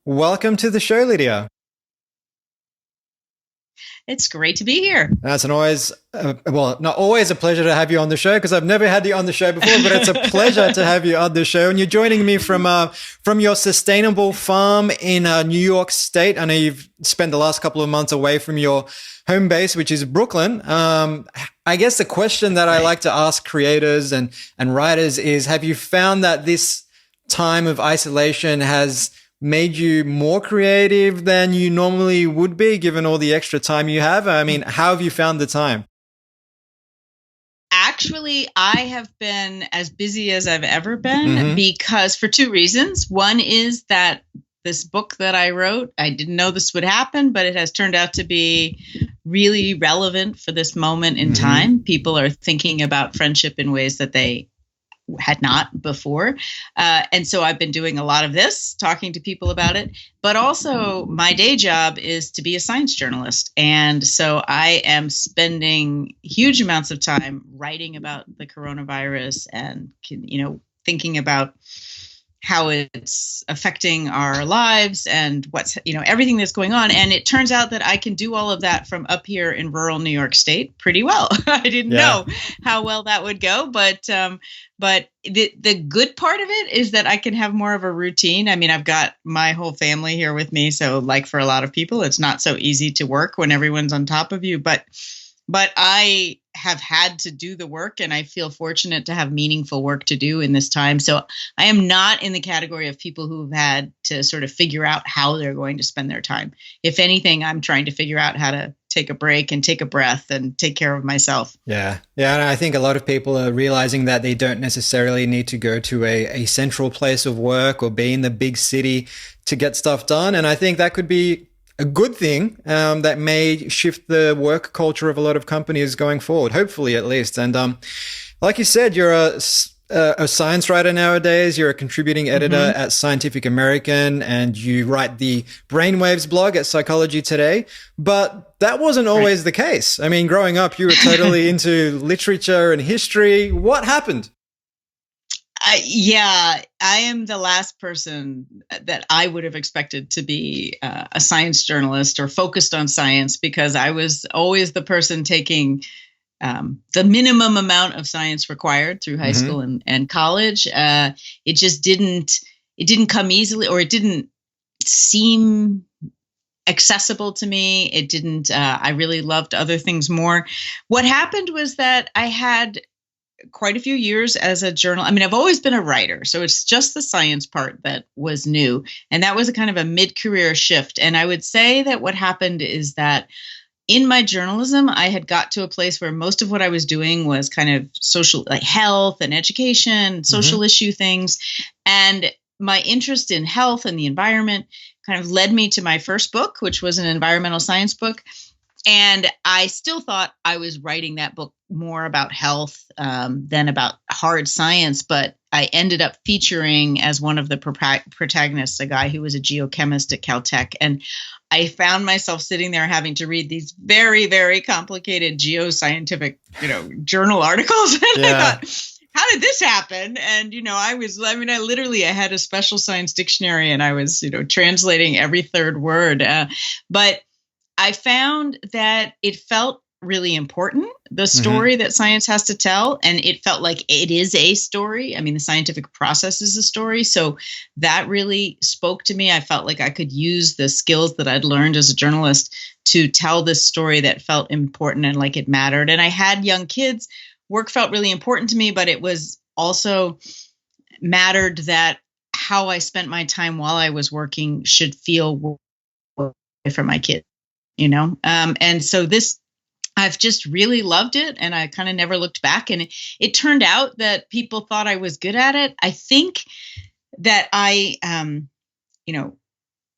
Welcome to the show, Lydia. It's great to be here. It's an always, not always a pleasure to have you on the show because I've never had you on the show before, but it's a pleasure to have you on the show. And you're joining me from your sustainable farm in New York State. I know you've spent the last couple of months away from your home base, which is Brooklyn. I guess the question that I like to ask creators and writers is, have you found that this time of isolation has made you more creative than you normally would be, given all the extra time you have? I mean, how have you found the time? Actually, I have been as busy as I've ever been because for two reasons. One is that this book that I wrote, I didn't know this would happen, but it has turned out to be really relevant for this moment in time. People are thinking about friendship in ways that they had not before. And so I've been doing a lot of this, talking to people about it. But also my day job is to be a science journalist. And so I am spending huge amounts of time writing about the coronavirus and, thinking about how it's affecting our lives and what's, everything that's going on. And it turns out that I can do all of that from up here in rural New York State pretty well. I didn't know how well that would go, but the good part of it is that I can have more of a routine. I mean, I've got my whole family here with me. So like for a lot of people, it's not so easy to work when everyone's on top of you, but I have had to do the work, and I feel fortunate to have meaningful work to do in this time. So I am not in the category of people who've had to sort of figure out how they're going to spend their time. If anything, I'm trying to figure out how to take a break and take a breath and take care of myself. Yeah. And I think a lot of people are realizing that they don't necessarily need to go to a central place of work or be in the big city to get stuff done. And I think that could be a good thing that may shift the work culture of a lot of companies going forward, hopefully at least. And like you said, you're a science writer nowadays. You're a contributing editor at Scientific American, and you write the Brainwaves blog at Psychology Today. But that wasn't always the case. I mean, growing up, you were totally into literature and history. What happened? I am the last person that I would have expected to be a science journalist or focused on science, because I was always the person taking the minimum amount of science required through high school and college. It just didn't come easily, or it didn't seem accessible to me. It didn't, I really loved other things more. What happened was that I had quite a few years as a journal. I mean, I've always been a writer, so it's just the science part that was new. And that was a kind of a mid-career shift. And I would say that what happened is that in my journalism, I had got to a place where most of what I was doing was kind of social, like health and education, social issue things. And my interest in health and the environment kind of led me to my first book, which was an environmental science book. And I still thought I was writing that book more about health than about hard science. But I ended up featuring as one of the protagonists, a guy who was a geochemist at Caltech. And I found myself sitting there having to read these very, very complicated geoscientific, journal articles. And I thought, how did this happen? And, I had a special science dictionary, and I was, translating every third word. But I found that it felt really important, the story that science has to tell. And it felt like it is a story. I mean, the scientific process is a story. So that really spoke to me. I felt like I could use the skills that I'd learned as a journalist to tell this story that felt important and like it mattered. And I had young kids. Work felt really important to me, but it was also mattered that how I spent my time while I was working should feel for my kids. And so I've just really loved it, and I kind of never looked back. And it turned out that people thought I was good at it. I think that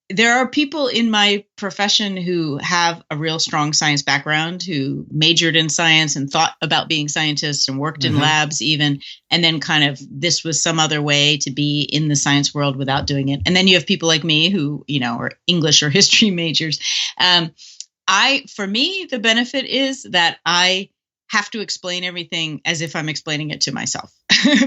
there are people in my profession who have a real strong science background, who majored in science and thought about being scientists and worked in labs even, and then kind of this was some other way to be in the science world without doing it. And then you have people like me who, are English or history majors. For me, the benefit is that I have to explain everything as if I'm explaining it to myself.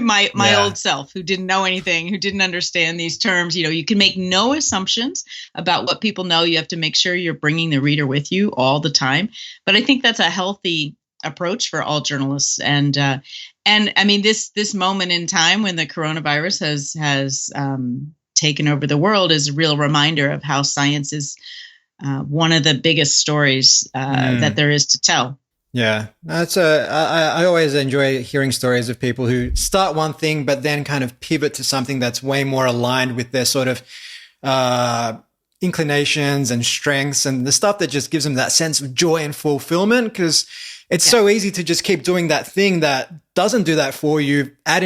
my old self, who didn't know anything, who didn't understand these terms. You can make no assumptions about what people know. You have to make sure you're bringing the reader with you all the time. But I think that's a healthy approach for all journalists. And I mean, this moment in time when the coronavirus has taken over the world is a real reminder of how science is one of the biggest stories that there is to tell. Yeah, I always enjoy hearing stories of people who start one thing, but then kind of pivot to something that's way more aligned with their sort of inclinations and strengths and the stuff that just gives them that sense of joy and fulfillment. Because it's so easy to just keep doing that thing that doesn't do that for you ad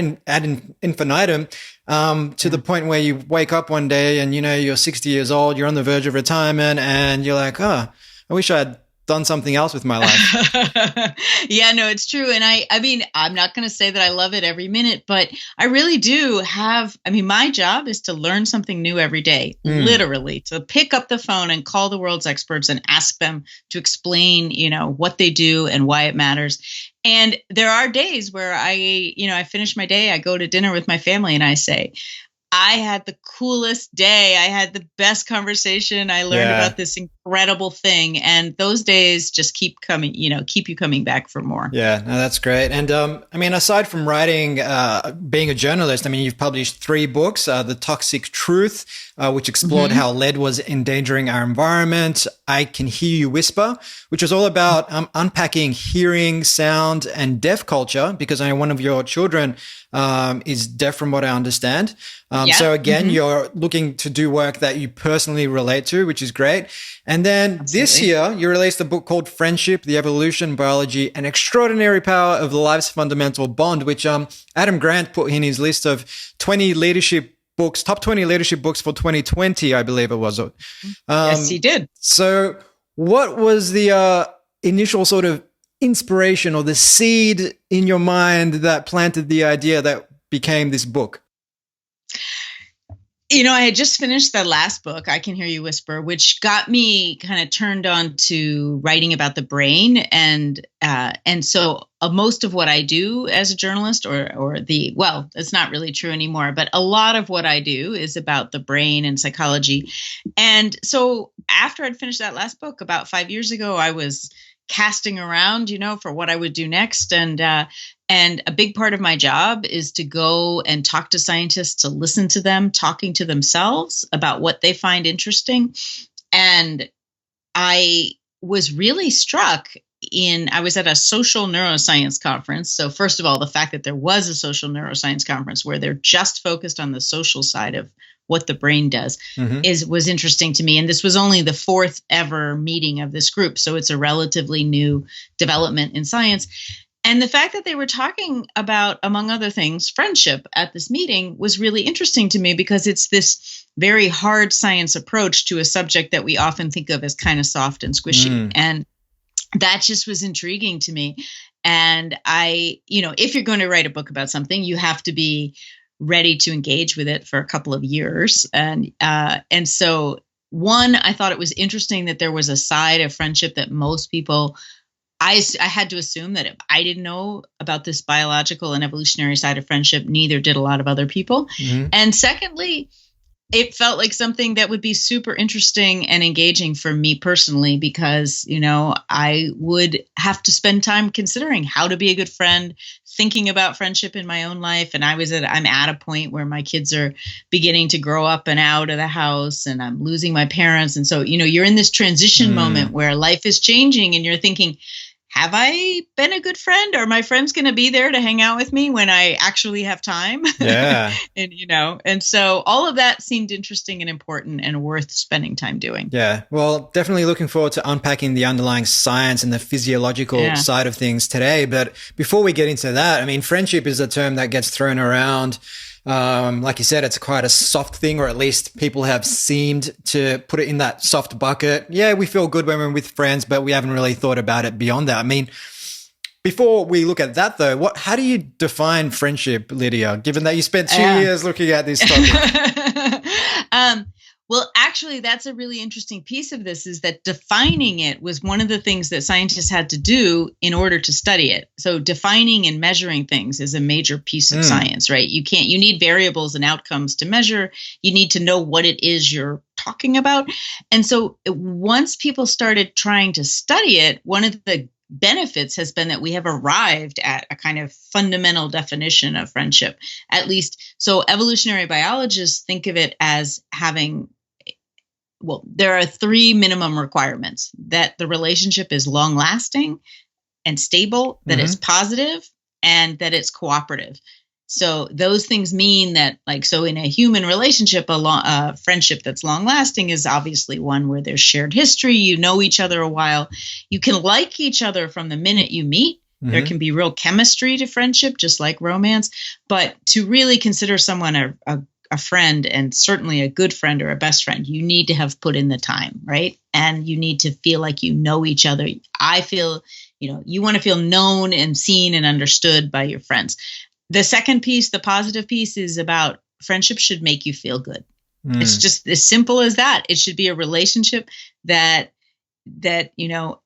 infinitum, to the point where you wake up one day and, you're 60 years old, you're on the verge of retirement, and you're like, oh, I wish I had done something else with my life. Yeah, no, it's true. And I mean, I'm not going to say that I love it every minute, but I really do my job is to learn something new every day, literally, to pick up the phone and call the world's experts and ask them to explain, what they do and why it matters. And there are days where I finish my day, I go to dinner with my family and I say, I had the coolest day. I had the best conversation. I learned about this incredible thing. And those days just keep coming, keep you coming back for more. Yeah, no, that's great. And aside from writing, being a journalist, you've published 3 books, The Toxic Truth, which explored how lead was endangering our environment. I Can Hear You Whisper, which was all about unpacking hearing, sound, and deaf culture, because I know one of your children is deaf from what I understand. So again, you're looking to do work that you personally relate to, which is great. And then this year, you released a book called Friendship, the Evolution, Biology, and Extraordinary Power of Life's Fundamental Bond, which Adam Grant put in his list of 20 leadership books, top 20 leadership books for 2020, I believe it was. Yes, he did. So what was the initial sort of inspiration or the seed in your mind that planted the idea that became this book? I had just finished the last book, I Can Hear You Whisper, which got me kind of turned on to writing about the brain. And so most of what I do as a journalist it's not really true anymore, but a lot of what I do is about the brain and psychology. And so after I'd finished that last book about 5 years ago, I was casting around, for what I would do next. And a big part of my job is to go and talk to scientists, to listen to them talking to themselves about what they find interesting. And I was really struck I was at a social neuroscience conference. So first of all, the fact that there was a social neuroscience conference where they're just focused on the social side of what the brain does was interesting to me. And this was only the 4th ever meeting of this group. So it's a relatively new development in science. And the fact that they were talking about, among other things, friendship at this meeting was really interesting to me, because it's this very hard science approach to a subject that we often think of as kind of soft and squishy. And that just was intriguing to me. And if you're going to write a book about something, you have to be ready to engage with it for a couple of years. And so I thought it was interesting that there was a side of friendship that most people, I had to assume that if I didn't know about this biological and evolutionary side of friendship, neither did a lot of other people. And secondly, it felt like something that would be super interesting and engaging for me personally, because, I would have to spend time considering how to be a good friend, thinking about friendship in my own life. And I'm at a point where my kids are beginning to grow up and out of the house, and I'm losing my parents. And so, you're in this transition moment where life is changing and you're thinking, have I been a good friend? Are my friends going to be there to hang out with me when I actually have time? Yeah. and so all of that seemed interesting and important and worth spending time doing. Yeah. Well, definitely looking forward to unpacking the underlying science and the physiological side of things today. But before we get into that, friendship is a term that gets thrown around. Like you said, it's quite a soft thing, or at least people have seemed to put it in that soft bucket. Yeah, we feel good when we're with friends, but we haven't really thought about it beyond that. Before we look at that though, how do you define friendship, Lydia, given that you spent 2 years looking at this topic? Well, actually, that's a really interesting piece of this, is that defining it was one of the things that scientists had to do in order to study it. So defining and measuring things is a major piece of science, right? You need variables and outcomes to measure. You need to know what it is you're talking about. And so once people started trying to study it, one of the benefits has been that we have arrived at a kind of fundamental definition of friendship, at least. So evolutionary biologists think of it as having, well, there are 3 minimum requirements: that the relationship is long lasting and stable, that it's positive, and that it's cooperative. So those things mean that, like, so in a human relationship, a friendship that's long lasting is obviously one where there's shared history. You know each other a while. You can like each other from the minute you meet. There can be real chemistry to friendship, just like romance. But to really consider someone a friend, and certainly a good friend or a best friend, you need to have put in the time, right? And you need to feel like you know each other. I feel, you want to feel known and seen and understood by your friends. The second piece, the positive piece, is about friendship should make you feel good. It's just as simple as that. It should be a relationship that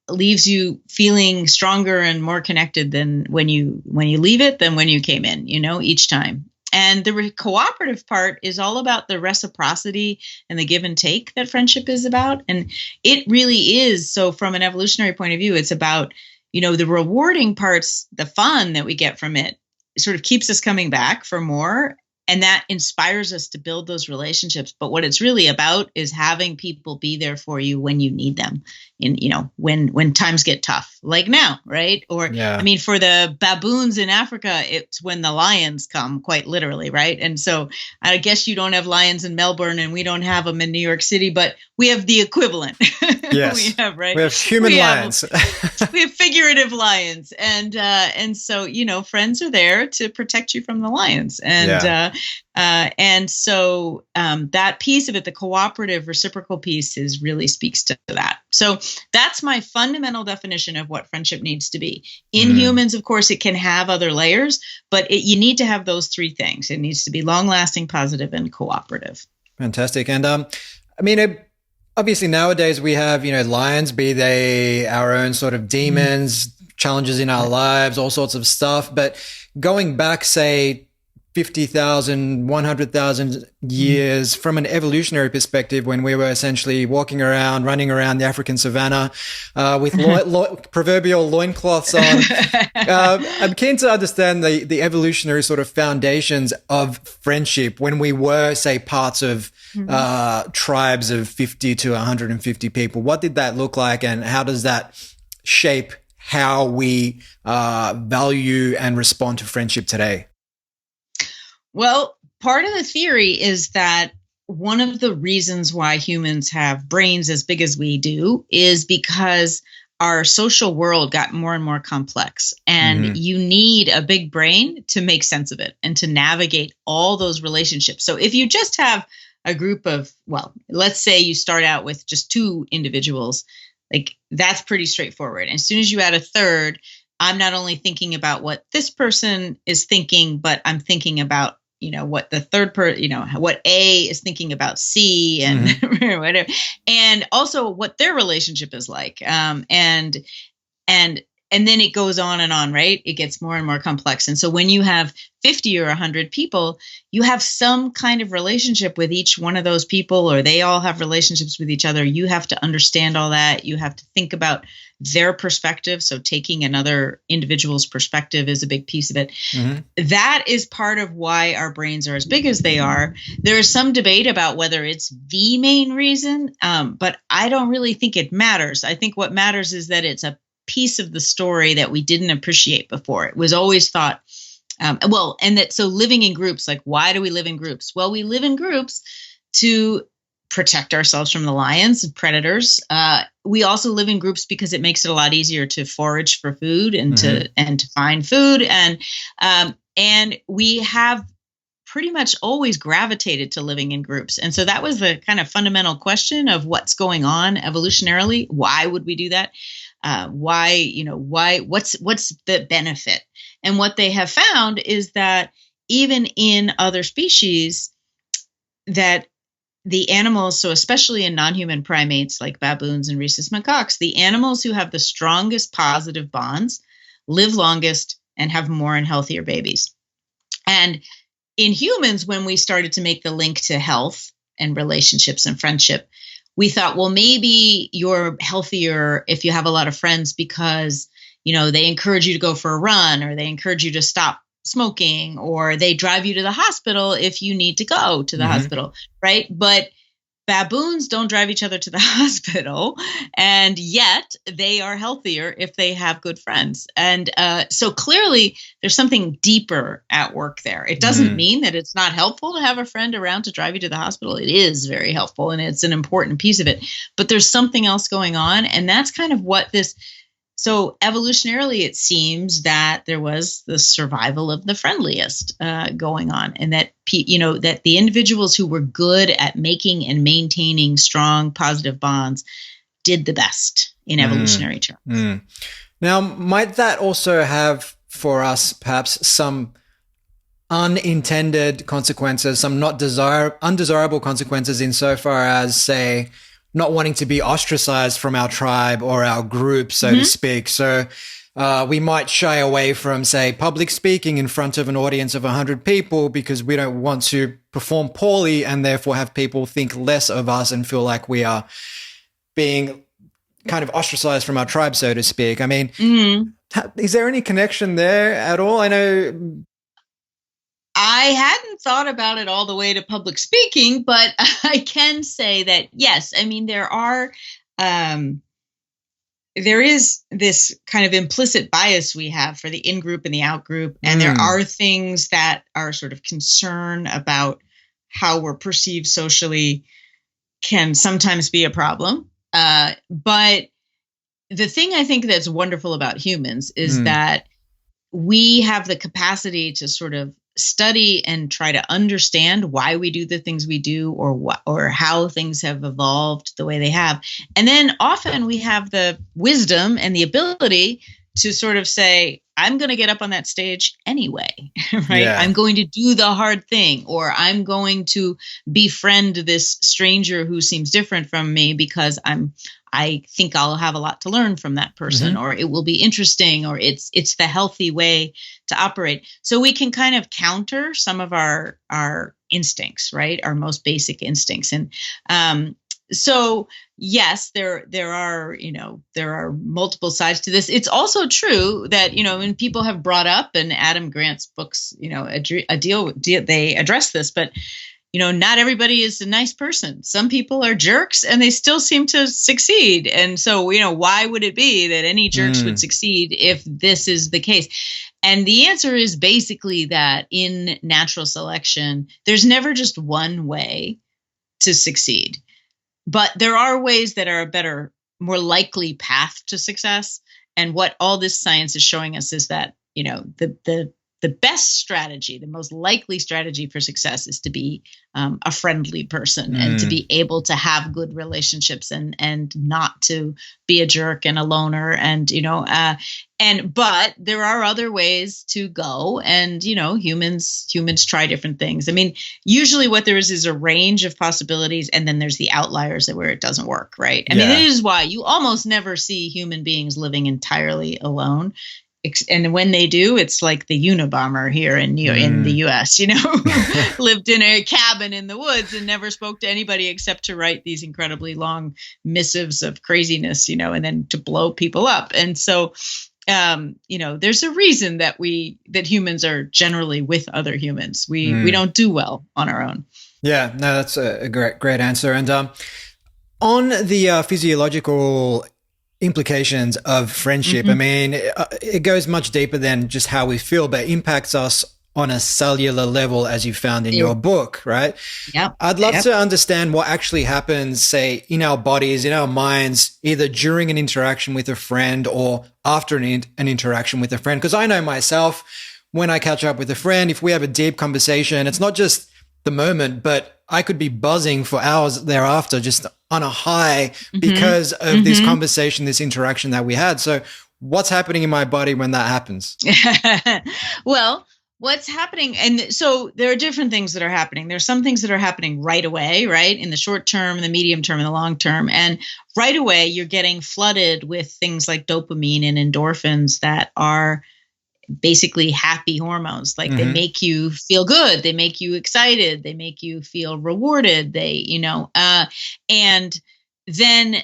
leaves you feeling stronger and more connected than when you leave it than when you came in, each time. And the cooperative part is all about the reciprocity and the give and take that friendship is about. And it really is. So from an evolutionary point of view, it's about, the rewarding parts, the fun that we get from it sort of keeps us coming back for more. And that inspires us to build those relationships. But what it's really about is having people be there for you when you need them, when times get tough, like now, right? Or, I mean, for the baboons in Africa, it's when the lions come, quite literally, right? And so I guess you don't have lions in Melbourne and we don't have them in New York City, but we have the equivalent. Yes. We have, right? We have human lions. We have figurative lions. And so, friends are there to protect you from the lions. And so that piece of it, the cooperative reciprocal piece, really speaks to that. So that's my fundamental definition of what friendship needs to be. In humans, of course, it can have other layers, but you need to have those 3 things. It needs to be long lasting, positive, and cooperative. Fantastic. And I mean, obviously nowadays we have, lions, be they our own sort of demons, challenges in our lives, all sorts of stuff. But going back, say, 50,000, 100,000 years from an evolutionary perspective, when we were essentially running around the African savannah with proverbial loincloths on. I'm keen to understand the evolutionary sort of foundations of friendship when we were, say, parts of tribes of 50 to 150 people. What did that look like, and how does that shape how we value and respond to friendship today? Well, part of the theory is that one of the reasons why humans have brains as big as we do is because our social world got more and more complex, and you need a big brain to make sense of it and to navigate all those relationships. So if you just have a group of, well, let's say you start out with just 2 individuals, like that's pretty straightforward. And as soon as you add a third, I'm not only thinking about what this person is thinking, but I'm thinking about, what the third person, what A is thinking about C and whatever, and also what their relationship is like. And then it goes on and on, right? It gets more and more complex. And so when you have 50 or 100 people, you have some kind of relationship with each one of those people, or they all have relationships with each other. You have to understand all that. You have to think about their perspective. So taking another individual's perspective is a big piece of it. That is part of why our brains are as big as they are. There is some debate about whether it's the main reason, but I don't really think it matters. I think what matters is that it's a piece of the story that we didn't appreciate before. It was always thought, so living in groups, like, why do we live in groups? Well, we live in groups to protect ourselves from the lions and predators. We also live in groups because it makes it a lot easier to forage for food and to find food. And we have pretty much always gravitated to living in groups. And so that was the kind of fundamental question of what's going on evolutionarily. Why would we do that? What's the benefit? And what they have found is that even in other species, that the animals, so especially in non-human primates like baboons and rhesus macaques, the animals who have the strongest positive bonds live longest and have more and healthier babies. And in humans, when we started to make the link to health and relationships and friendship, we thought, well, maybe you're healthier if you have a lot of friends because, they encourage you to go for a run, or they encourage you to stop smoking, or they drive you to the hospital if you need to go to the hospital, right? But baboons don't drive each other to the hospital, and yet they are healthier if they have good friends. And so clearly there's something deeper at work there. It doesn't mean that it's not helpful to have a friend around to drive you to the hospital. It is very helpful, and it's an important piece of it. But there's something else going on, and that's kind of what this... So evolutionarily, it seems that there was the survival of the friendliest going on, and that that the individuals who were good at making and maintaining strong, positive bonds did the best in evolutionary terms. Now, might that also have for us perhaps some unintended consequences, some not undesirable consequences insofar as, say, not wanting to be ostracized from our tribe or our group, so to speak. So we might shy away from, say, public speaking in front of an audience of 100 people because we don't want to perform poorly and therefore have people think less of us and feel like we are being kind of ostracized from our tribe, so to speak. I mean, is there any connection there at all? I know... I hadn't thought about it all the way to public speaking, but I can say that, yes, I mean, there is this kind of implicit bias we have for the in-group and the out-group. And there are things that are sort of concern about how we're perceived socially can sometimes be a problem. But the thing I think that's wonderful about humans is that we have the capacity to sort of study and try to understand why we do the things we do, or how things have evolved the way they have. And then often we have the wisdom and the ability to sort of say, I'm going to get up on that stage anyway, right? Yeah. I'm going to do the hard thing, or I'm going to befriend this stranger who seems different from me because I think I'll have a lot to learn from that person, or it will be interesting, or it's the healthy way to operate. So we can kind of counter some of our instincts, right? Our most basic instincts. And so yes, there are multiple sides to this. It's also true that, when people have brought up, and Adam Grant's books, they address this, but not everybody is a nice person. Some people are jerks and they still seem to succeed. And so, why would it be that any jerks would succeed if this is the case? And the answer is basically that in natural selection, there's never just one way to succeed. But there are ways that are a better, more likely path to success. And what all this science is showing us is that, the best strategy, the most likely strategy for success is to be a friendly person and to be able to have good relationships and not to be a jerk and a loner but there are other ways to go, and humans try different things. I mean, usually what there is a range of possibilities, and then there's the outliers where it doesn't work, right? I mean, it is why you almost never see human beings living entirely alone. And when they do, it's like the Unabomber here in the U.S., lived in a cabin in the woods and never spoke to anybody except to write these incredibly long missives of craziness, and then to blow people up. And so, there's a reason that humans are generally with other humans. We don't do well on our own. Yeah, no, that's a great answer. And on the physiological implications of friendship, I mean, it goes much deeper than just how we feel, but impacts us on a cellular level, as you found in your book, right? Yeah. I'd love to understand what actually happens, say, in our bodies, in our minds, either during an interaction with a friend or after an interaction with a friend. Because I know myself, when I catch up with a friend, if we have a deep conversation, it's not just the moment, but I could be buzzing for hours thereafter, just on a high because of this conversation, this interaction that we had. So what's happening in my body when that happens? Well, what's happening, and so there are different things that are happening. There's some things that are happening right away, right, in the short term, the medium term, and the long term. And right away you're getting flooded with things like dopamine and endorphins that are basically happy hormones. Like they make you feel good, they make you excited, they make you feel rewarded, and then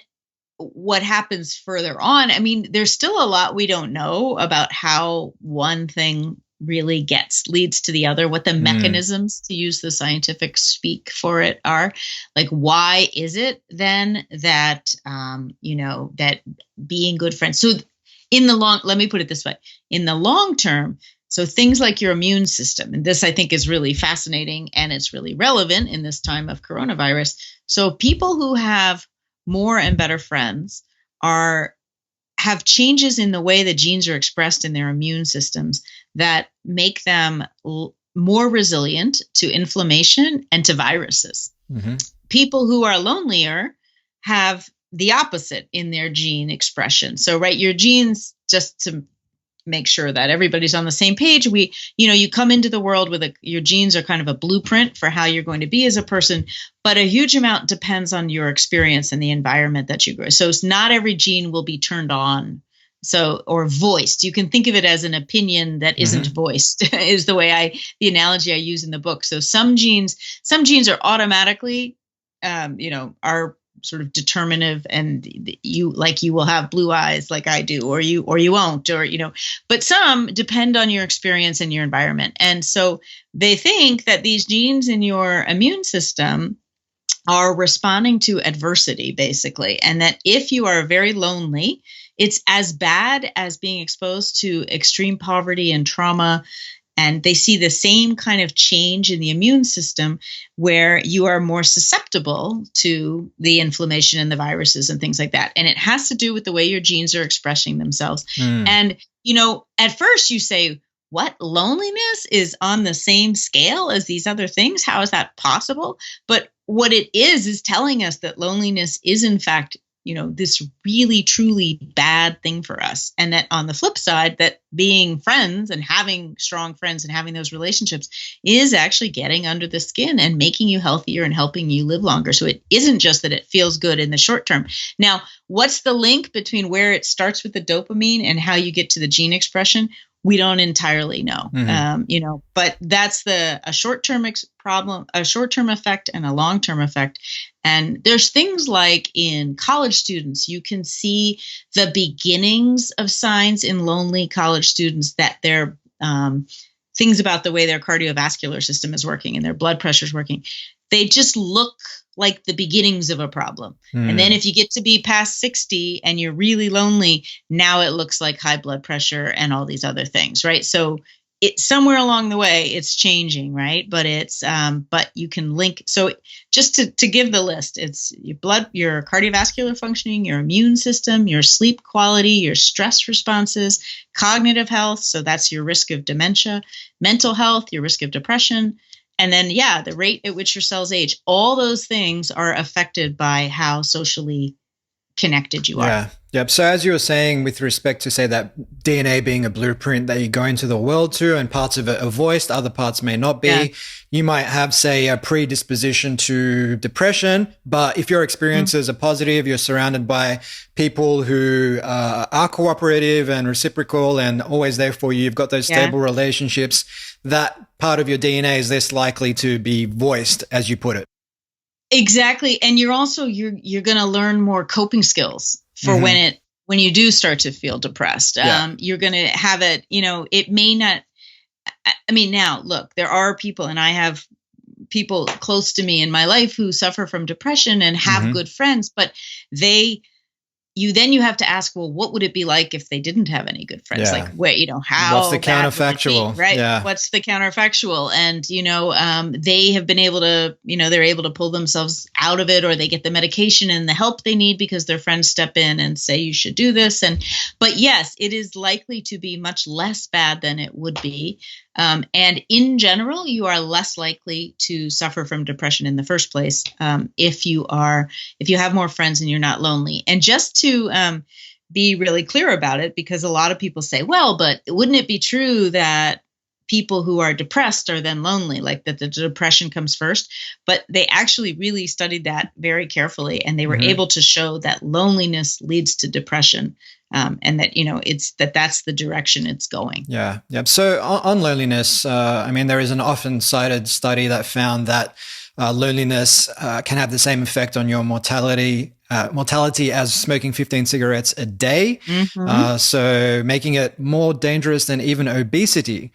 what happens further on, I mean, there's still a lot we don't know about how one thing really leads to the other, what the mechanisms, to use the scientific speak for it, are. Like, why is it then that that being good friends, so let me put it this way, in the long term, so things like your immune system, and this I think is really fascinating and it's really relevant in this time of coronavirus. So people who have more and better friends have changes in the way the genes are expressed in their immune systems that make them more resilient to inflammation and to viruses. People who are lonelier have the opposite in their gene expression. So, right, your genes, just to make sure that everybody's on the same page, you come into the world with your genes are kind of a blueprint for how you're going to be as a person, but a huge amount depends on your experience and the environment that you grow. So it's not every gene will be turned on. So, or voiced. You can think of it as an opinion that isn't voiced, is the analogy I use in the book. So some genes are automatically, are sort of determinative, and you will have blue eyes like I do, or you won't, but some depend on your experience and your environment. And so they think that these genes in your immune system are responding to adversity, basically. And that if you are very lonely, it's as bad as being exposed to extreme poverty and trauma. And they see the same kind of change in the immune system where you are more susceptible to the inflammation and the viruses and things like that. And it has to do with the way your genes are expressing themselves. And, at first you say, what, loneliness is on the same scale as these other things? How is that possible? But what it is telling us that loneliness is, in fact, this really, truly bad thing for us. And that on the flip side, that being friends and having strong friends and having those relationships is actually getting under the skin and making you healthier and helping you live longer. So it isn't just that it feels good in the short term. Now, what's the link between where it starts with the dopamine and how you get to the gene expression? We don't entirely know, but that's a short-term problem, a short-term effect and a long-term effect. And there's things like in college students, you can see the beginnings of signs in lonely college students that they're things about the way their cardiovascular system is working and their blood pressure is working. They just look like the beginnings of a problem. And then if you get to be past 60 and you're really lonely, now it looks like high blood pressure and all these other things, right? So it's somewhere along the way, it's changing, right? But but you can link. So just to give the list, it's your cardiovascular functioning, your immune system, your sleep quality, your stress responses, cognitive health. So that's your risk of dementia, mental health, your risk of depression. And then, the rate at which your cells age, all those things are affected by how socially connected you are. Yeah. Yep. So as you were saying, with respect to, say, that DNA being a blueprint that you go into the world to, and parts of it are voiced, other parts may not be. You might have, say, a predisposition to depression, but if your experiences are positive, you're surrounded by people who are cooperative and reciprocal and always there for you, you've got those stable relationships, that part of your DNA is less likely to be voiced, as you put it. Exactly. And you're also, you're going to learn more coping skills for when you do start to feel depressed. You're going to have it, it may not, I mean, now look, there are people, and I have people close to me in my life who suffer from depression and have good friends, but you have to ask, well, what would it be like if they didn't have any good friends? Like, how? What's the counterfactual? Right? Yeah. What's the counterfactual? And they have been able to, they're able to pull themselves out of it, or they get the medication and the help they need because their friends step in and say you should do this. But yes, it is likely to be much less bad than it would be. And in general, you are less likely to suffer from depression in the first place if you have more friends and you're not lonely. And just to be really clear about it, because a lot of people say, well, but wouldn't it be true that people who are depressed are then lonely, like that the depression comes first. But they actually really studied that very carefully, and they were able to show that loneliness leads to depression, and that, it's that's the direction it's going. Yeah. So on loneliness, I mean, there is an often cited study that found that loneliness can have the same effect on your mortality as smoking 15 cigarettes a day. So making it more dangerous than even obesity,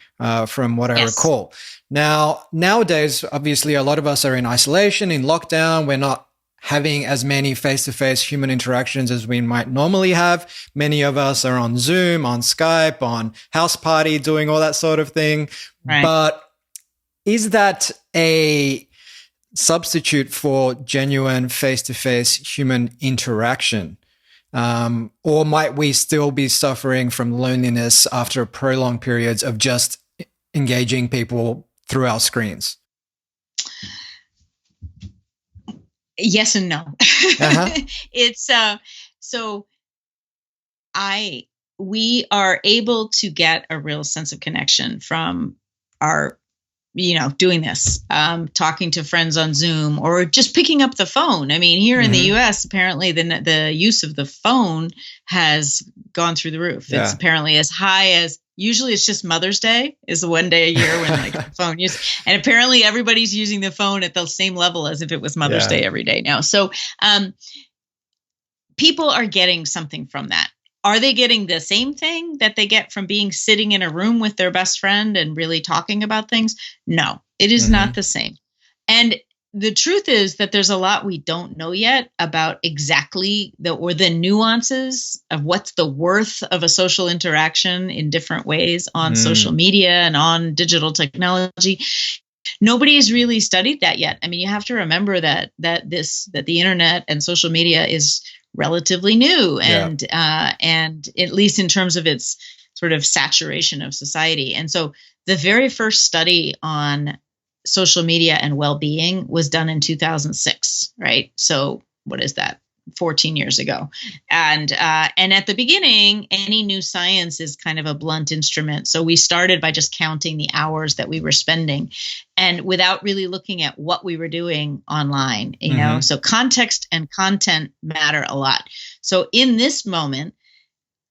from what I recall. Now, nowadays, obviously, a lot of us are in isolation, in lockdown. We're not having as many face-to-face human interactions as we might normally have. Many of us are on Zoom, on Skype, on House Party, doing all that sort of thing. Right. But is that a substitute for genuine face-to-face human interaction? Or might we still be suffering from loneliness after prolonged periods of just engaging people through our screens? Yes and no. It's we are able to get a real sense of connection from our, doing this, talking to friends on Zoom or just picking up the phone. I mean, here in the US, apparently the use of the phone has gone through the roof. It's apparently as high as, usually it's just Mother's Day is the one day a year when like the phone use, and apparently everybody's using the phone at the same level as if it was Mother's Day every day now. So people are getting something from that. Are they getting the same thing that they get from being sitting in a room with their best friend and really talking about things? No, it is not the same. And the truth is that there's a lot we don't know yet about exactly the nuances of what's the worth of a social interaction in different ways on social media and on digital technology. Nobody has really studied that yet. I mean, you have to remember that the internet and social media is relatively new, and at least in terms of its sort of saturation of society. And so the very first study on social media and well-being was done in 2006, right? So what is that? 14 years ago. And at the beginning, any new science is kind of a blunt instrument. So we started by just counting the hours that we were spending, and without really looking at what we were doing online, so context and content matter a lot. So in this moment,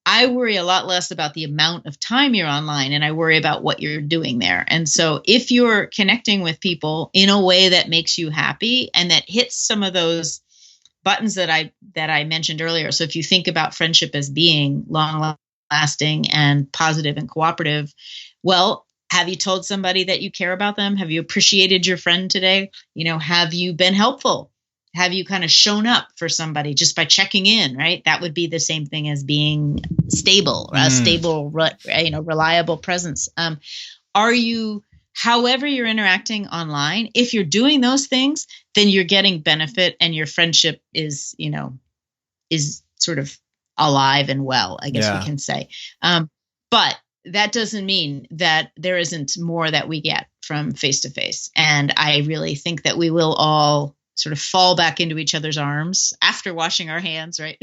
I worry a lot less about the amount of time you're online, and I worry about what you're doing there. And so if you're connecting with people in a way that makes you happy and that hits some of those buttons that I mentioned earlier. So if you think about friendship as being long lasting and positive and cooperative, well, have you told somebody that you care about them? Have you appreciated your friend today? Have you been helpful? Have you kind of shown up for somebody just by checking in, right? That would be the same thing as being stable, a stable, reliable presence. Are you, however you're interacting online, if you're doing those things, then you're getting benefit and your friendship is sort of alive and well, I guess we can say. But that doesn't mean that there isn't more that we get from face-to-face. And I really think that we will all sort of fall back into each other's arms after washing our hands, right?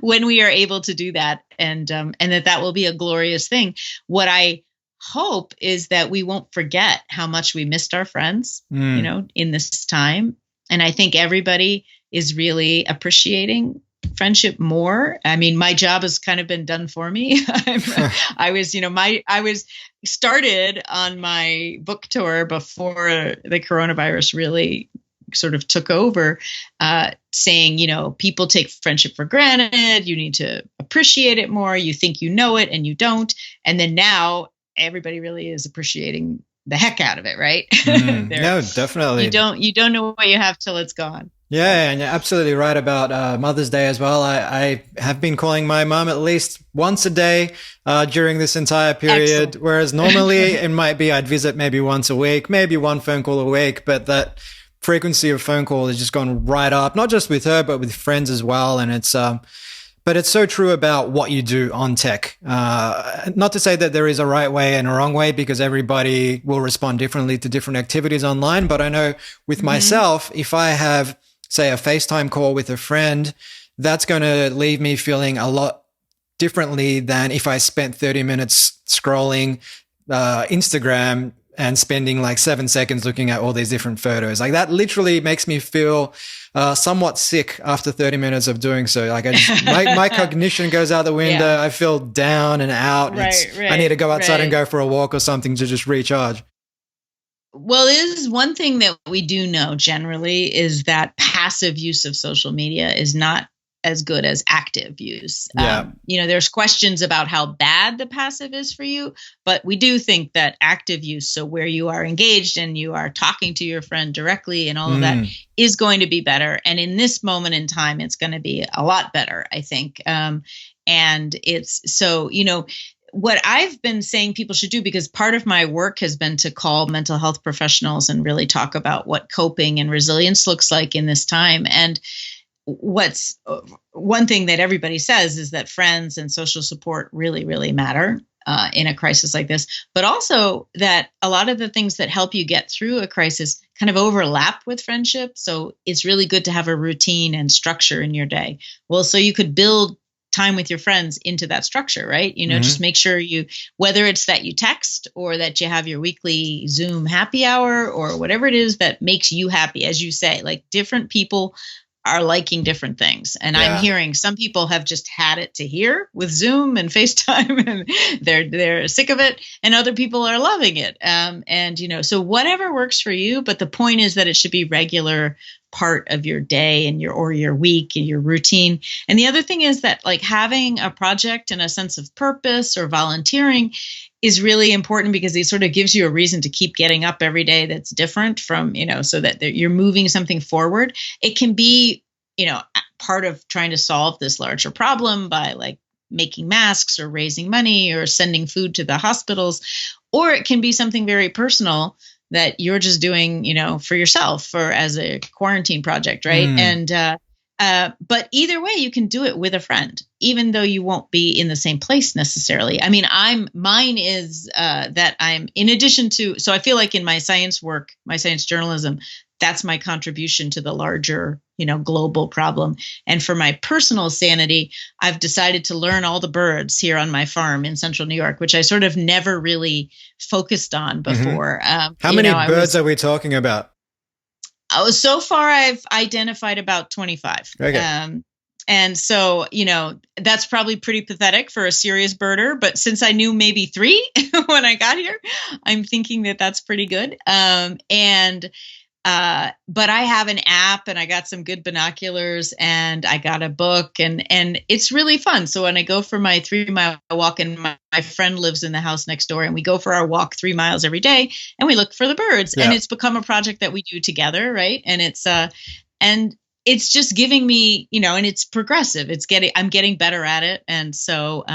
When we are able to do that, and that will be a glorious thing. What I hope is that we won't forget how much we missed our friends, in this time. And I think everybody is really appreciating friendship more. I mean, my job has kind of been done for me. I was started on my book tour before the coronavirus really sort of took over, saying, people take friendship for granted. You need to appreciate it more. You think you know it and you don't. And then now everybody really is appreciating the heck out of it, right? No, definitely. You don't know what you have till it's gone. Yeah, and you're absolutely right about Mother's Day as well. I have been calling my mom at least once a day during this entire period, excellent. Whereas normally it might be I'd visit maybe once a week, maybe one phone call a week, but that frequency of phone call has just gone right up, not just with her, but with friends as well. And it's but it's so true about what you do on tech. Not to say that there is a right way and a wrong way, because everybody will respond differently to different activities online. But I know with myself, if I have, say, a FaceTime call with a friend, that's going to leave me feeling a lot differently than if I spent 30 minutes scrolling, Instagram and spending like 7 seconds looking at all these different photos. Like that literally makes me feel somewhat sick after 30 minutes of doing so. Like my cognition goes out the window. Yeah. I feel down and out. Right. I need to go outside and go for a walk or something to just recharge. Well, it is one thing that we do know generally is that passive use of social media is not as good as active use. Yeah. There's questions about how bad the passive is for you, but we do think that active use, so where you are engaged and you are talking to your friend directly and all of that, is going to be better. And in this moment in time, it's going to be a lot better, I think. And it's so, what I've been saying people should do, because part of my work has been to call mental health professionals and really talk about what coping and resilience looks like in this time. And what's one thing that everybody says is that friends and social support really, really matter in a crisis like this, but also that a lot of the things that help you get through a crisis kind of overlap with friendship. So it's really good to have a routine and structure in your day. Well, so you could build time with your friends into that structure, right? Just make sure whether it's that you text or that you have your weekly Zoom happy hour or whatever it is that makes you happy, as you say, like different people are liking different things. And I'm hearing some people have just had it to hear with Zoom and FaceTime and they're sick of it. And other people are loving it. So whatever works for you, but the point is that it should be regular part of your day and your week and your routine. And the other thing is that like having a project and a sense of purpose or volunteering is really important because it sort of gives you a reason to keep getting up every day that's different from, so that you're moving something forward. It can be, part of trying to solve this larger problem by like making masks or raising money or sending food to the hospitals, or it can be something very personal that you're just doing, for yourself or as a quarantine project, right? But either way, you can do it with a friend, even though you won't be in the same place necessarily. I mean, mine is that I'm in addition to, so I feel like in my science work, my science journalism, that's my contribution to the larger, global problem. And for my personal sanity, I've decided to learn all the birds here on my farm in central New York, which I sort of never really focused on before. How many birds are we talking about? So far, I've identified about 25. Okay. And so, that's probably pretty pathetic for a serious birder. But since I knew maybe 3 when I got here, I'm thinking that that's pretty good. But I have an app and I got some good binoculars and I got a book and it's really fun. So when I go for my 3-mile walk and my friend lives in the house next door and we go for our walk 3 miles every day and we look for the birds and it's become a project that we do together. Right. And it's just giving me, and it's progressive. I'm getting better at it. And so,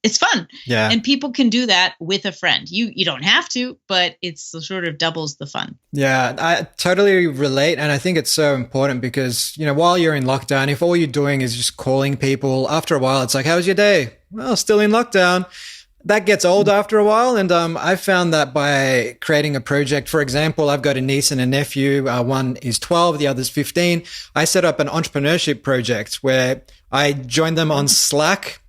it's fun. Yeah. And people can do that with a friend. You don't have to, but it's sort of doubles the fun. Yeah, I totally relate. And I think it's so important because, while you're in lockdown, if all you're doing is just calling people, after a while, it's like, how was your day? Well, still in lockdown. That gets old after a while. And I found that by creating a project, for example, I've got a niece and a nephew. One is 12, the other's 15. I set up an entrepreneurship project where I joined them on Slack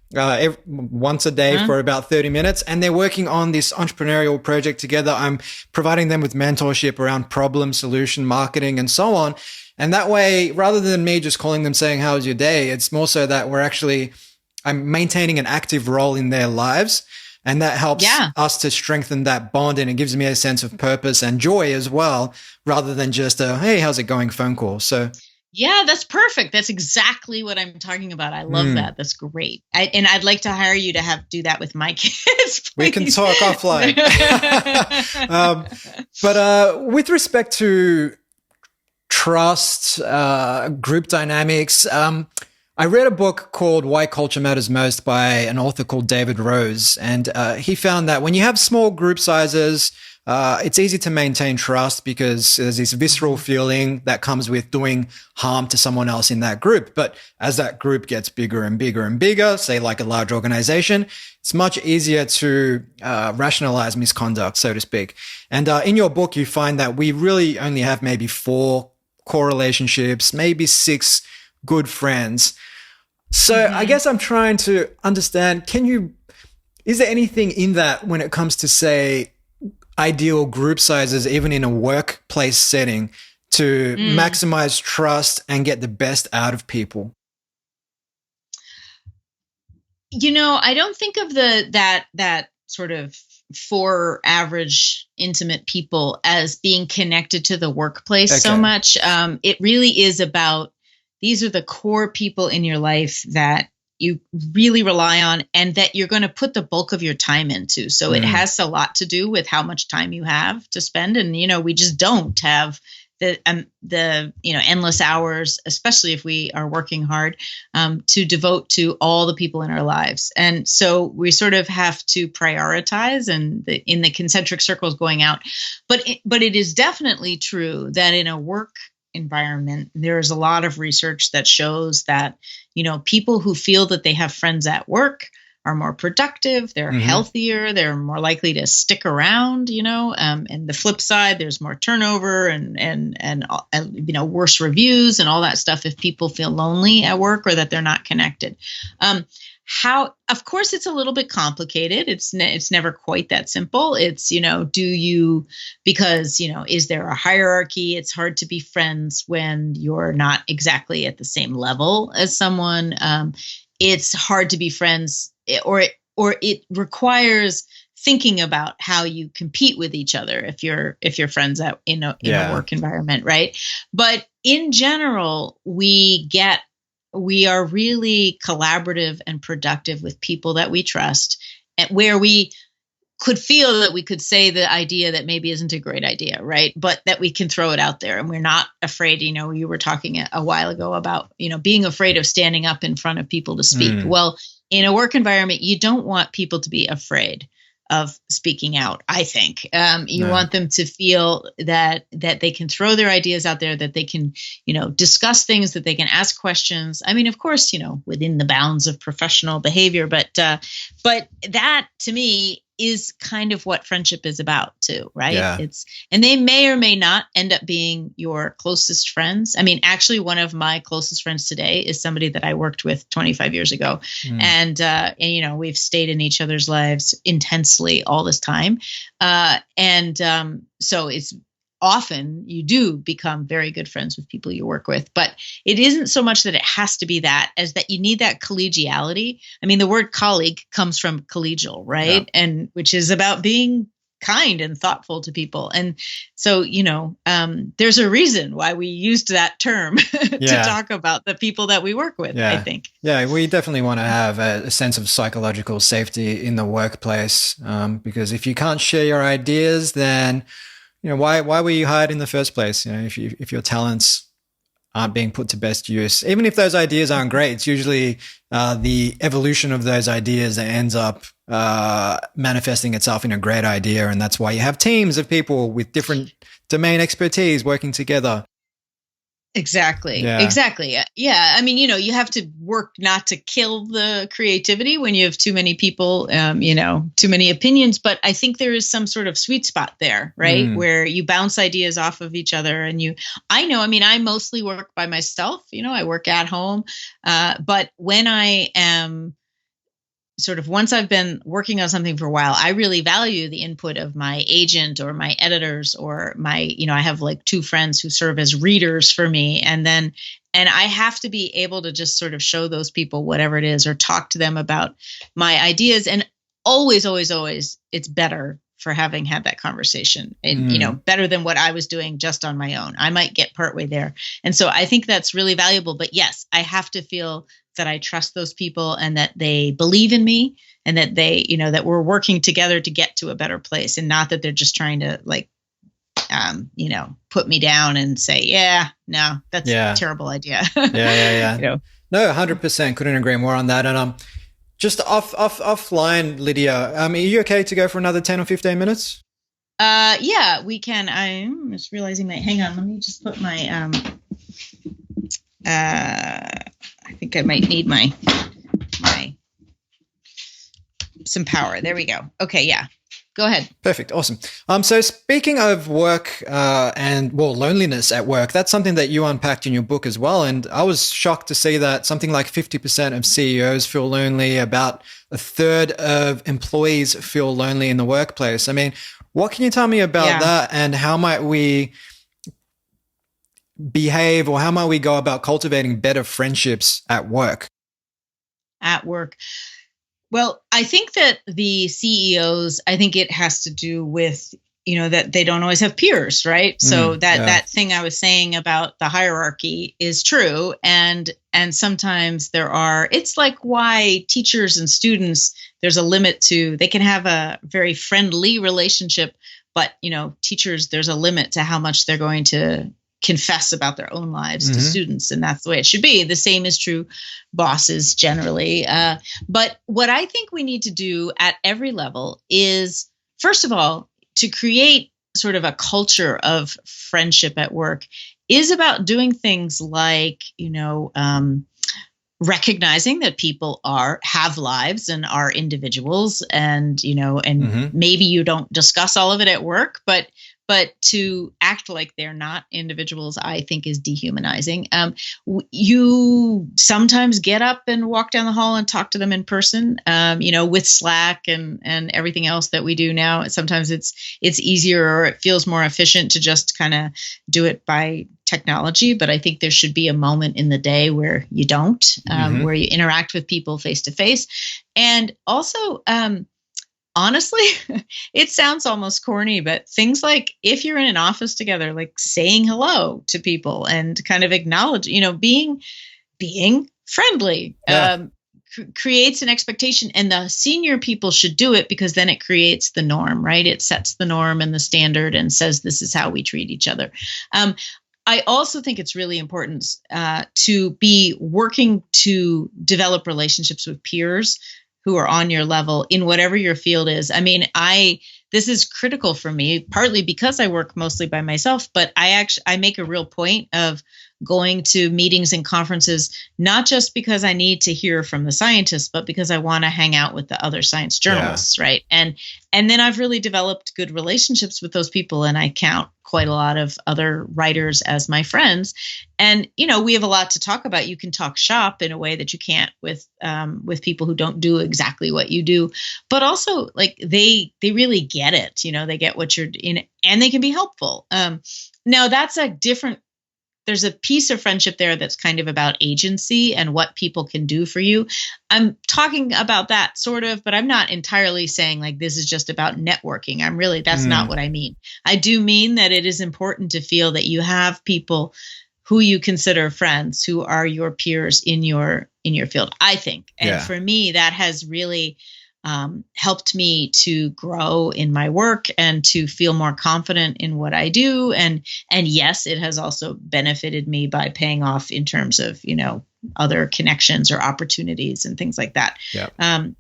once a day for about 30 minutes. And they're working on this entrepreneurial project together. I'm providing them with mentorship around problem, solution, marketing, and so on. And that way, rather than me just calling them saying, how was your day? It's more so that I'm maintaining an active role in their lives. And that helps us to strengthen that bond. And it gives me a sense of purpose and joy as well, rather than just a, hey, how's it going phone call. So yeah, that's perfect. That's exactly what I'm talking about. I love that. That's great. And I'd like to hire you to do that with my kids. We can talk offline. But with respect to trust, group dynamics, I read a book called Why Culture Matters Most by an author called David Rose. And he found that when you have small group sizes, it's easy to maintain trust because there's this visceral feeling that comes with doing harm to someone else in that group. But as that group gets bigger and bigger and bigger, say like a large organization, it's much easier to rationalize misconduct, so to speak. And in your book, you find that we really only have maybe 4 core relationships, maybe 6 good friends. So I guess I'm trying to understand, Is there anything in that when it comes to, say, ideal group sizes, even in a workplace setting, to maximize trust and get the best out of people? I don't think of that sort of 4 average intimate people as being connected to the workplace so much. It really is about, these are the core people in your life that you really rely on and that you're going to put the bulk of your time into. So it has a lot to do with how much time you have to spend. And, we just don't have the endless hours, especially if we are working hard, to devote to all the people in our lives. And so we sort of have to prioritize and in the concentric circles going out. But it is definitely true that in a work environment, there's a lot of research that shows that, people who feel that they have friends at work are more productive, they're healthier, they're more likely to stick around, and the flip side, there's more turnover and worse reviews and all that stuff if people feel lonely at work or that they're not connected. Of course, it's a little bit complicated. It's never quite that simple. It's, because is there a hierarchy? It's hard to be friends when you're not exactly at the same level as someone. It's hard to be friends, or it requires thinking about how you compete with each other if you're friends in a work environment, right? But in general, we are really collaborative and productive with people that we trust, and where we could feel that we could say the idea that maybe isn't a great idea, right? But that we can throw it out there and we're not afraid. You were talking a while ago about, being afraid of standing up in front of people to speak. Well, in a work environment, you don't want people to be afraid of speaking out, I think. You want them to feel that they can throw their ideas out there, that they can, discuss things, that they can ask questions. I mean, of course, within the bounds of professional behavior, but that to me is kind of what friendship is about too, right? Yeah. And they may or may not end up being your closest friends. I mean, actually, one of my closest friends today is somebody that I worked with 25 years ago. And we've stayed in each other's lives intensely all this time. So it's often you do become very good friends with people you work with, but it isn't so much that it has to be that as that you need that collegiality. I mean, the word colleague comes from collegial, right? Yeah. And which is about being kind and thoughtful to people. And so, there's a reason why we used that term to talk about the people that we work with, I think. Yeah, we definitely want to have a sense of psychological safety in the workplace, because if you can't share your ideas, then why were you hired in the first place? If your talents aren't being put to best use, even if those ideas aren't great, it's usually the evolution of those ideas that ends up manifesting itself in a great idea. And that's why you have teams of people with different domain expertise working together. Exactly. Yeah. I mean, you have to work not to kill the creativity when you have too many people, too many opinions. But I think there is some sort of sweet spot there, right? Where you bounce ideas off of each other I mostly work by myself, I work at home. But when I am once I've been working on something for a while, I really value the input of my agent or my editors or my, I have like 2 friends who serve as readers for me. And I have to be able to just sort of show those people whatever it is or talk to them about my ideas. And always, it's better for having had that conversation and, better than what I was doing just on my own. I might get partway there. And so I think that's really valuable. But yes, I have to feel that I trust those people and that they believe in me and that they, that we're working together to get to a better place and not that they're just trying to put me down and say, that's a terrible idea. Yeah. No, 100%. Couldn't agree more on that. And just offline, Lydia, are you okay to go for another 10 or 15 minutes? Yeah, we can. I'm just realizing hang on, let me just put my, I think I might need my some power. There we go. Okay. Yeah. Go ahead. Perfect. Awesome. So speaking of work and loneliness at work, that's something that you unpacked in your book as well. And I was shocked to see that something like 50% of CEOs feel lonely, about a third of employees feel lonely in the workplace. I mean, what can you tell me about that, and how might we behave, or how might we go about cultivating better friendships at work? At work. Well, I think that the CEOs, I think it has to do with, that they don't always have peers, right? So that thing I was saying about the hierarchy is true. And sometimes it's like why teachers and students, there's a limit they can have a very friendly relationship, but, teachers, there's a limit to how much they're going to confess about their own lives to students, and that's the way it should be. The same is true bosses generally. But what I think we need to do at every level is, first of all, to create sort of a culture of friendship at work is about doing things like, recognizing that people have lives and are individuals, and maybe you don't discuss all of it at work, but to act like they're not individuals, I think, is dehumanizing. You sometimes get up and walk down the hall and talk to them in person, with Slack and everything else that we do now. Sometimes it's easier, or it feels more efficient to just kind of do it by technology. But I think there should be a moment in the day where you don't, where you interact with people face to face. And also, honestly, it sounds almost corny, but things like if you're in an office together, like saying hello to people and kind of acknowledge, being friendly, creates an expectation, and the senior people should do it, because then it creates the norm, right? It sets the norm and the standard and says, this is how we treat each other. I also think it's really important to be working to develop relationships with peers who are on your level in whatever your field is. I mean, this is critical for me, partly because I work mostly by myself, but I make a real point of going to meetings and conferences, not just because I need to hear from the scientists, but because I want to hang out with the other science journalists, right? And then I've really developed good relationships with those people, and I count quite a lot of other writers as my friends. And, we have a lot to talk about. You can talk shop in a way that you can't with people who don't do exactly what you do, but also like they really get it, they get what you're in, and they can be helpful. Now that's there's a piece of friendship there that's kind of about agency and what people can do for you. I'm talking about that sort of, but I'm not entirely saying like this is just about networking. That's not what I mean. I do mean that it is important to feel that you have people who you consider friends, who are your peers in your field, I think. And for me, that has really helped me to grow in my work and to feel more confident in what I do. And yes, it has also benefited me by paying off in terms of, other connections or opportunities and things like that. Yeah.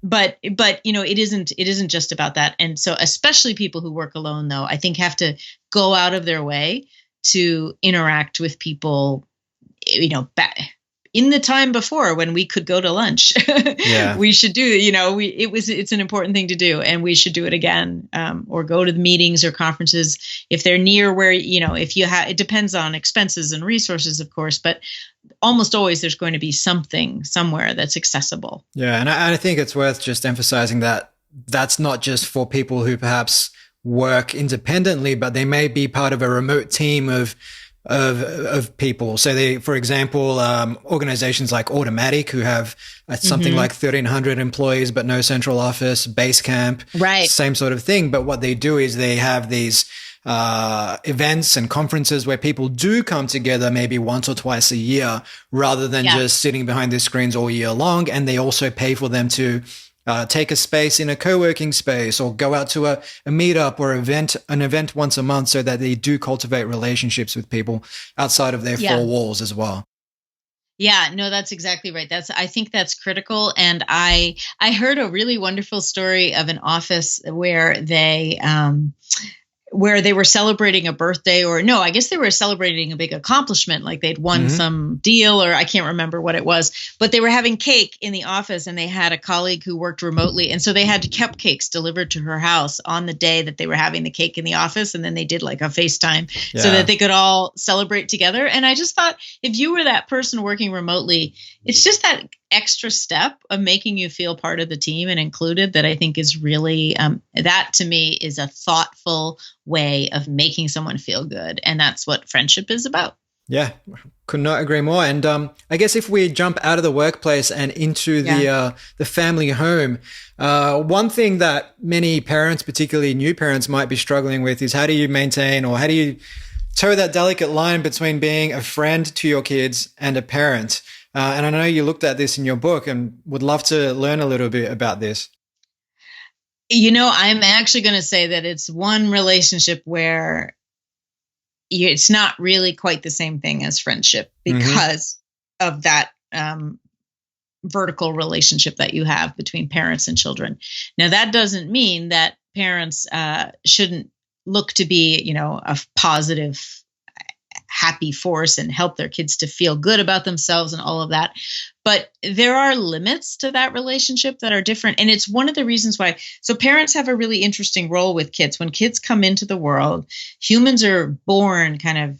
But it isn't just about that. And so especially people who work alone, though, I think have to go out of their way to interact with people, in the time before when we could go to lunch. We should do, it's an important thing to do, and we should do it again, or go to the meetings or conferences if they're near where, if you have, it depends on expenses and resources, of course, but almost always there's going to be something somewhere that's accessible. Yeah. And I think it's worth just emphasizing that that's not just for people who perhaps work independently, but they may be part of a remote team of people. So they, for example, organizations like Automatic, who have something like 1,300 employees, but no central office, Basecamp, right? Same sort of thing. But what they do is they have these events and conferences where people do come together maybe once or twice a year, rather than just sitting behind their screens all year long. And they also pay for them to take a space in a co-working space, or go out to a meetup or an event once a month, so that they do cultivate relationships with people outside of their four walls as well. Yeah, no, that's exactly right. I think that's critical. And I heard a really wonderful story of an office where they where they were celebrating a birthday, or no, I guess they were celebrating a big accomplishment, like they'd won some deal, or I can't remember what it was, but they were having cake in the office, and they had a colleague who worked remotely. And so they had cupcakes delivered to her house on the day that they were having the cake in the office. And then they did like a FaceTime so that they could all celebrate together. And I just thought, if you were that person working remotely, it's just that extra step of making you feel part of the team and included that I think is really, that to me is a thoughtful way of making someone feel good. And that's what friendship is about. Yeah, could not agree more. And I guess if we jump out of the workplace and into the family home, one thing that many parents, particularly new parents, might be struggling with is how do you maintain, or how do you toe that delicate line between being a friend to your kids and a parent? And I know you looked at this in your book, and would love to learn a little bit about this. I'm actually going to say that it's one relationship where it's not really quite the same thing as friendship because of that vertical relationship that you have between parents and children. Now, that doesn't mean that parents shouldn't look to be, a positive, happy force and help their kids to feel good about themselves and all of that. But there are limits to that relationship that are different. And it's one of the reasons why. So parents have a really interesting role with kids. When kids come into the world, humans are born kind of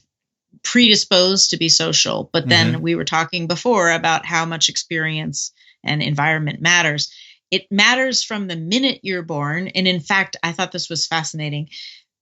predisposed to be social. But then we were talking before about how much experience and environment matters. It matters from the minute you're born. And in fact, I thought this was fascinating.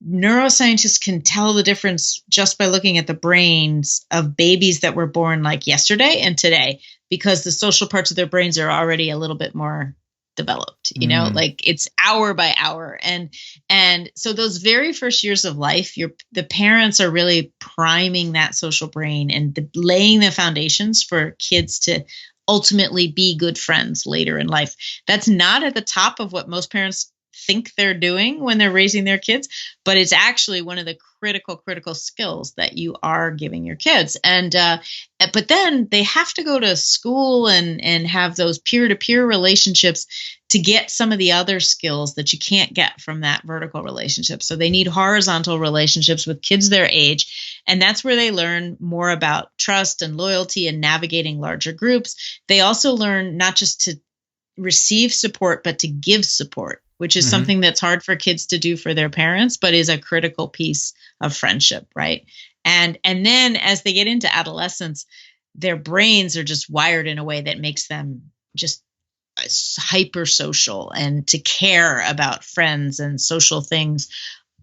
Neuroscientists can tell the difference just by looking at the brains of babies that were born like yesterday and today, because the social parts of their brains are already a little bit more developed, like it's hour by hour. And so those very first years of life, the parents are really priming that social brain and laying the foundations for kids to ultimately be good friends later in life. That's not at the top of what most parents think they're doing when they're raising their kids, but it's actually one of the critical skills that you are giving your kids. And but then they have to go to school and have those peer-to-peer relationships to get some of the other skills that you can't get from that vertical relationship. So they need horizontal relationships with kids their age. And that's where they learn more about trust and loyalty and navigating larger groups. They also learn not just to receive support, but to give support, which is something that's hard for kids to do for their parents, but is a critical piece of friendship, right? And then as they get into adolescence, their brains are just wired in a way that makes them just hyper social and to care about friends and social things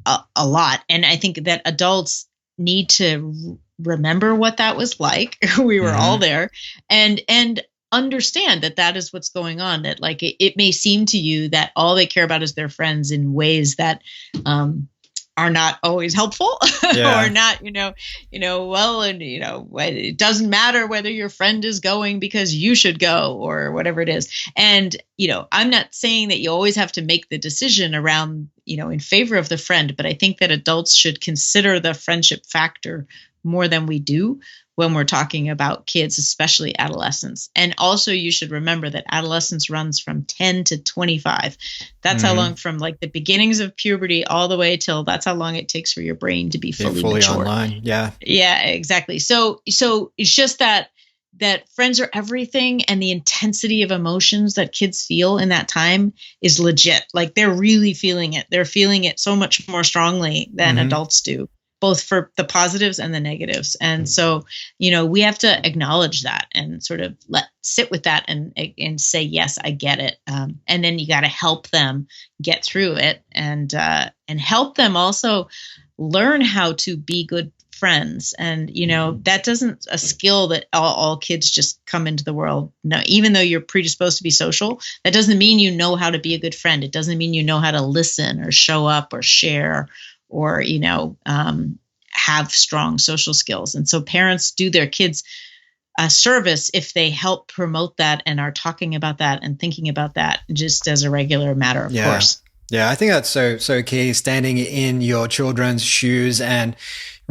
a lot. And I think that adults need to remember what that was like. We were all there, and understand that is what's going on, that like it may seem to you that all they care about is their friends in ways that are not always helpful or not, well, and it doesn't matter whether your friend is going because you should go or whatever it is. And I'm not saying that you always have to make the decision around in favor of the friend, but I think that adults should consider the friendship factor more than we do when we're talking about kids, especially adolescents. And also you should remember that adolescence runs from 10 to 25. That's how long, from like the beginnings of puberty all the way till that's how long it takes for your brain to be fully mature. Online. Yeah. Yeah, exactly. So it's just that friends are everything, and the intensity of emotions that kids feel in that time is legit. Like they're really feeling it. They're feeling it so much more strongly than adults do, both for the positives and the negatives. And so, we have to acknowledge that and sort of sit with that and say, yes, I get it. And then you got to help them get through it and help them also learn how to be good friends. And, that doesn't a skill that all kids just come into the world. No, even though you're predisposed to be social, that doesn't mean you know how to be a good friend. It doesn't mean you know how to listen or show up or share or, have strong social skills. And so parents do their kids a service if they help promote that and are talking about that and thinking about that just as a regular matter of course. Yeah, I think that's so key, standing in your children's shoes and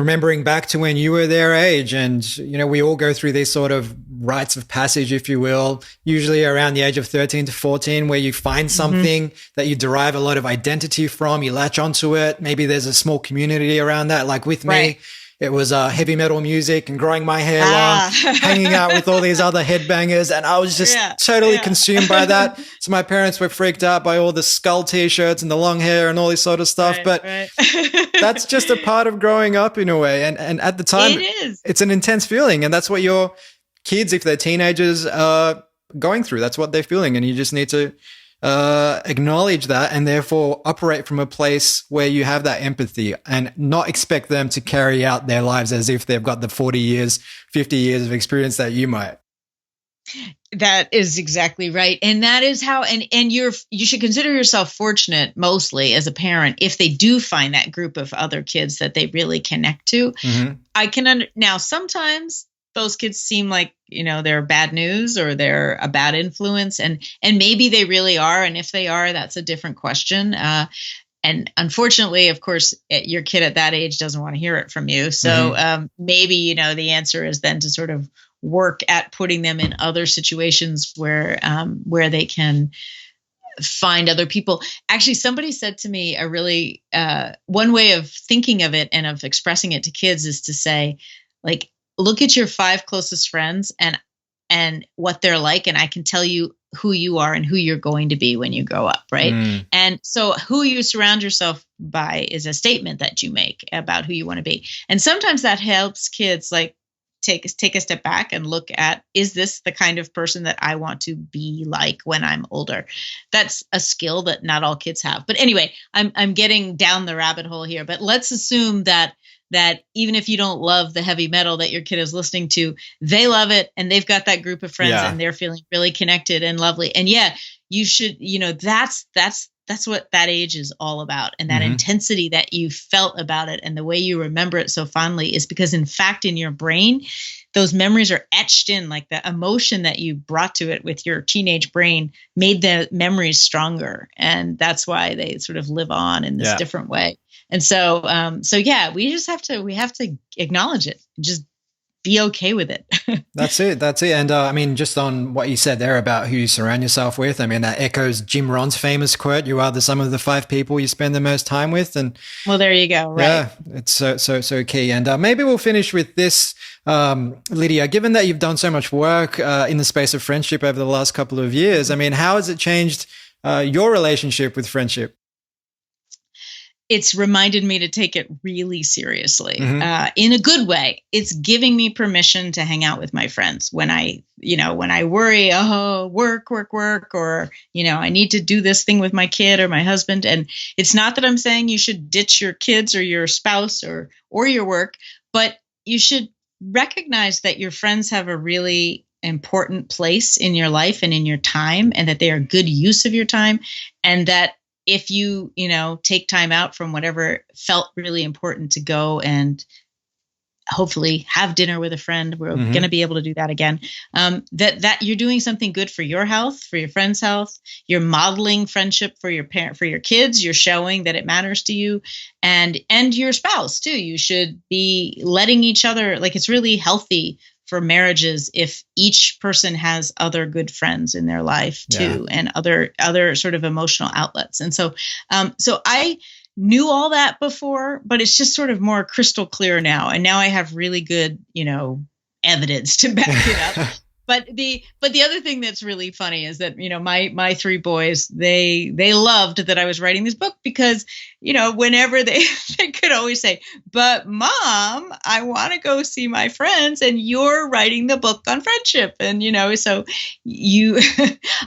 remembering back to when you were their age. And, you know, we all go through these sort of rites of passage, if you will, usually around the age of 13 to 14, where you find something that you derive a lot of identity from, you latch onto it. Maybe there's a small community around that. Like with me, it was heavy metal music and growing my hair long, hanging out with all these other headbangers. And I was just totally consumed by that. So my parents were freaked out by all the skull t-shirts and the long hair and all this sort of stuff. But that's just a part of growing up in a way. And at the time, it's an intense feeling. And that's what your kids, if they're teenagers, are going through. That's what they're feeling. And you just need to acknowledge that and therefore operate from a place where you have that empathy and not expect them to carry out their lives as if they've got the 40 years, 50 years of experience that you might. That is exactly right. And that is how, and you should consider yourself fortunate mostly as a parent if they do find that group of other kids that they really connect to. I can now sometimes those kids seem like, you know, they're bad news or they're a bad influence, and maybe they really are. And if they are, that's a different question. And unfortunately, of course, your kid at that age doesn't want to hear it from you. So maybe, you know, the answer is then to sort of work at putting them in other situations where they can find other people. Actually, somebody said to me a really one way of thinking of it and of expressing it to kids is to say, like, look at your 5 closest friends and what they're like, and I can tell you who you are and who you're going to be when you grow up, right? And so who you surround yourself by is a statement that you make about who you want to be. And sometimes that helps kids like take a step back and look at, is this the kind of person that I want to be like when I'm older? That's a skill that not all kids have. But anyway, I'm getting down the rabbit hole here, but let's assume that even if you don't love the heavy metal that your kid is listening to, they love it and they've got that group of friends and they're feeling really connected and lovely. And you should, you know, that's what that age is all about. And that intensity that you felt about it and the way you remember it so fondly is because, in fact, in your brain, those memories are etched in, like the emotion that you brought to it with your teenage brain made the memories stronger. And that's why they sort of live on in this different way. And so, we have to acknowledge it, just be okay with it. That's it. And I mean, just on what you said there about who you surround yourself with, I mean, that echoes Jim Rohn's famous quote, you are the sum of the 5 people you spend the most time with. And well, there you go. Right. Yeah, it's so key. And maybe we'll finish with this, Lydia, given that you've done so much work in the space of friendship over the last couple of years, I mean, how has it changed your relationship with friendship? It's reminded me to take it really seriously, in a good way. It's giving me permission to hang out with my friends when I worry, work, or, you know, I need to do this thing with my kid or my husband. And it's not that I'm saying you should ditch your kids or your spouse or your work, but you should recognize that your friends have a really important place in your life and in your time, and that they are good use of your time. And that if you take time out from whatever felt really important to go and hopefully have dinner with a friend, we're going to be able to do that again, that you're doing something good for your health, for your friend's health. You're modeling friendship for your parent, for your kids. You're showing that it matters to you, and your spouse too. You should be letting each other, like, it's really healthy for marriages if each person has other good friends in their life too, and other sort of emotional outlets. And so I knew all that before, but it's just sort of more crystal clear now. And now I have really good, evidence to back it up. But the other thing that's really funny is that, my 3 boys, they loved that I was writing this book because, whenever they could always say, but Mom, I want to go see my friends and you're writing the book on friendship. And, so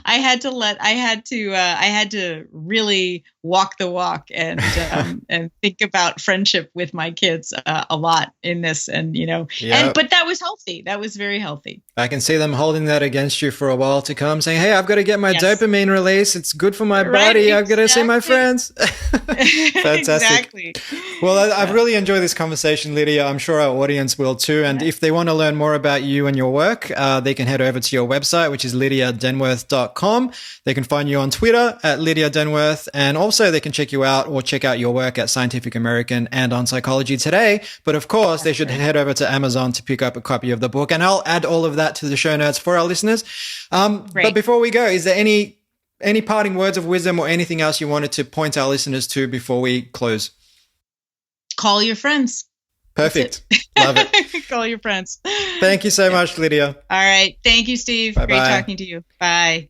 I had to really walk the walk and think about friendship with my kids a lot in this. And, but that was healthy. That was very healthy. I can see them holding that against you for a while to come, saying, hey, I've got to get my dopamine release. It's good for my body. I've got to see my friends. Fantastic. Exactly. Well, I've really enjoyed this conversation, Lydia. I'm sure our audience will too. And if they want to learn more about you and your work, they can head over to your website, which is lydiadenworth.com. They can find you on Twitter at Lydia Denworth, and also also they can check you out or check out your work at Scientific American and on Psychology Today. But of course, they should head over to Amazon to pick up a copy of the book. And I'll add all of that to the show notes for our listeners. But before we go, is there any parting words of wisdom or anything else you wanted to point our listeners to before we close? Call your friends. Perfect. Love it. Call your friends. Thank you so much, Lydia. All right. Thank you, Steve. Bye-bye. Great talking to you. Bye.